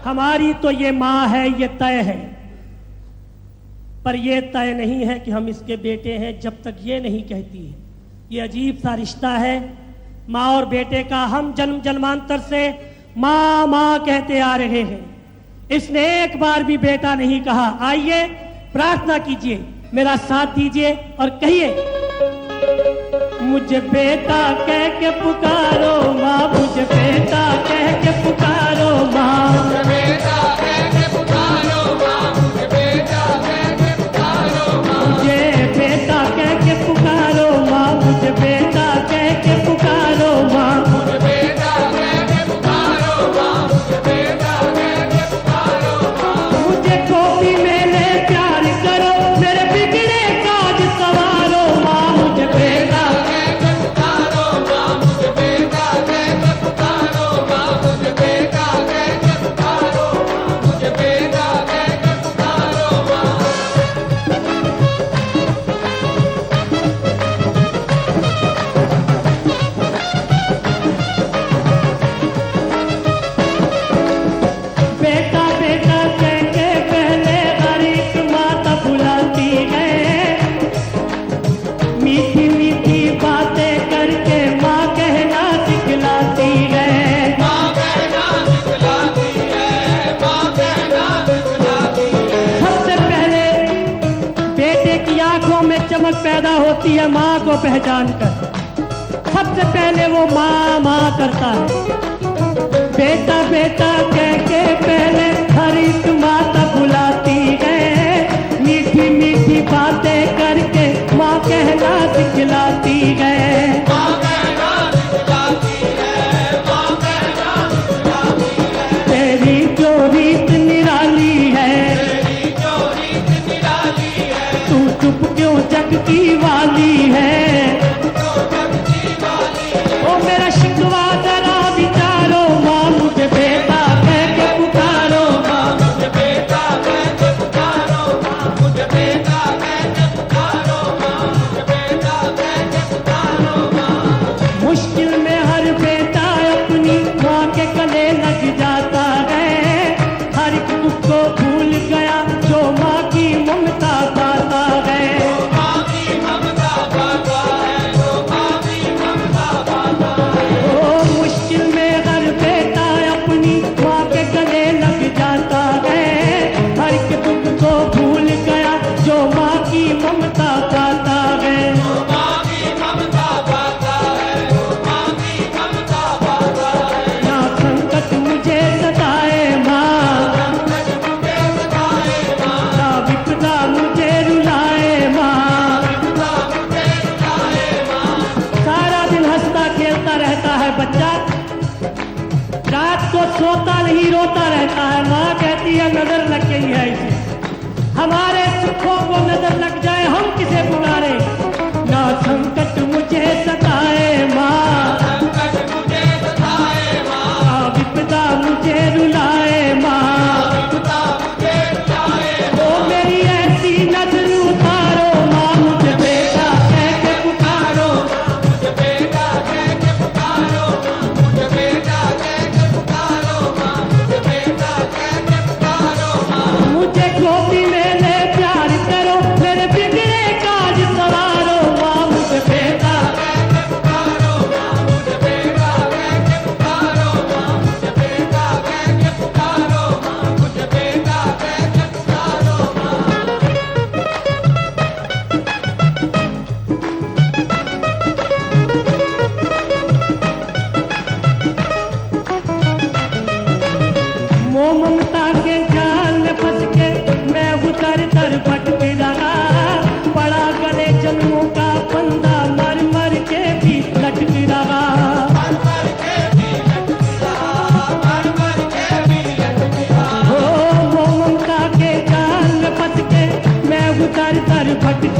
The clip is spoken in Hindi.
हमारी तो ये माँ है, ये तय है, पर ये तय नहीं है कि हम इसके बेटे हैं जब तक ये नहीं कहती है। ये अजीब सा रिश्ता है माँ और बेटे का। हम जन्म जन्मांतर से माँ माँ कहते आ रहे हैं, इसने एक बार भी बेटा नहीं कहा। आइए प्रार्थना कीजिए, मेरा साथ दीजिए और कहिए, मुझे बेटा कह के पुकारो माँ, मुझे बेटा कह के पुकारो माँ, मुझे बेटा कह के पुकारो माँ, मुझे बेटा कह के पुकारो माँ, मुझे बेटा कह के पुकारो माँ, मुझे बेटा कह के पुकारो माँ, मुझे बेटा कह के पुकारो माँ, मुझे बेटा कह के पुकारो माँ, मुझे गोदी में ले प्यार करो, मेरे बिगड़े काज सवारो माँ, मुझे बेटा कह के पुकारो माँ, मुझे बेटा कह के पुकारो माँ, मुझे बेटा कह के पुकारो माँ, मुझे बेटा कह के पुकारो माँ। बेटा बेटा कह के पहले हर एक माता बुलाती है, मीठी मीठी बातें करके माँ कहना सिखलाती है। माँ कहना सिखलाती है, माँ कहना सिखलाती है। सबसे पहले बेटे की आंखों में चमक पैदा होती है माँ को पहचान कर, सबसे पहले वो माँ माँ करता है। बेटा बेटा कह के पहले हर एक माता बुलाती है, मीठी मीठी बातें करके माँ कहना सिखलाती है। माँ कहना सिखलाती है, माँ कहना सिखलाती है। तेरी जो रीत निराली है, तेरी जो रीत निराली है, तू चुप क्यों जग की वाली है। तो जगती वाली है। ओ मेरा शिकवा जरा विचारो माँ, मुझे बेटा कह के पुकारो माँ, मुझे बेटा कह के पुकारो माँ, मुझे बेटा कह के पुकारो माँ, मुझे बेटा कह के पुकारो माँ। मुश्किल में हर बेटा अपनी माँ के गले लग जाता है, हर एक दुख को भूल गया जो माँ की ममता पाता है। माँ की ममता पाता है, जो माँ की ममता पाता है। ओ मुश्किल में हर बेटा अपनी माँ के गले लग जाता है, हर एक दुख को भूल गया जो माँ की ममता पाता है। माँ की ममता पाता है, जो माँ की ममता पाता है। ना संकट मुझे सताए माँ, संकट मुझे सताए माँ, ना विपदा मुझे रुलाए माँ। विपदा मुझे रुलाए माँ। सारा दिन हंसता खेलता रहता है बच्चा, रात को सोता नहीं रोता रहता है। माँ कहती है नजर लग गई है इसे, हमारे सुखों को नजर लग जाए हम किसे पुकारे। ना संकट मुझे सताए माँ, संकट मुझे सताए माँ, ना विपदा मुझे रुलाए माँ। विपदा मुझे रुलाए ओ मेरी ऐसी नजर उतारो माँ, मुझे बेटा कह के पुकारो। मुझे बेटा कह के पुकारो माँ, मुझे बेटा कह के पुकारो माँ, मुझे बेटा कह के पुकारो माँ। मुझे गोदी में ले प्यार करो, मेरे बिगड़े काज सवारो माँ, मुझे बेटा कह के पुकारो माँ, मुझे बेटा कह के पुकारो माँ, मुझे बेटा कह के पुकारो माँ, मुझे बेटा कह के पुकारो माँ। मोह ममता के जाल में फंस के मैं उतर कर भटक रहा, पड़ा गले जन्मों का फंदा, मर मर के भी लटक रहा। मर मर के भी लटक रहा, मर मर के भी लटक रहा। ओ मोह ममता के जाल में फंस के मैं उतर कर भटक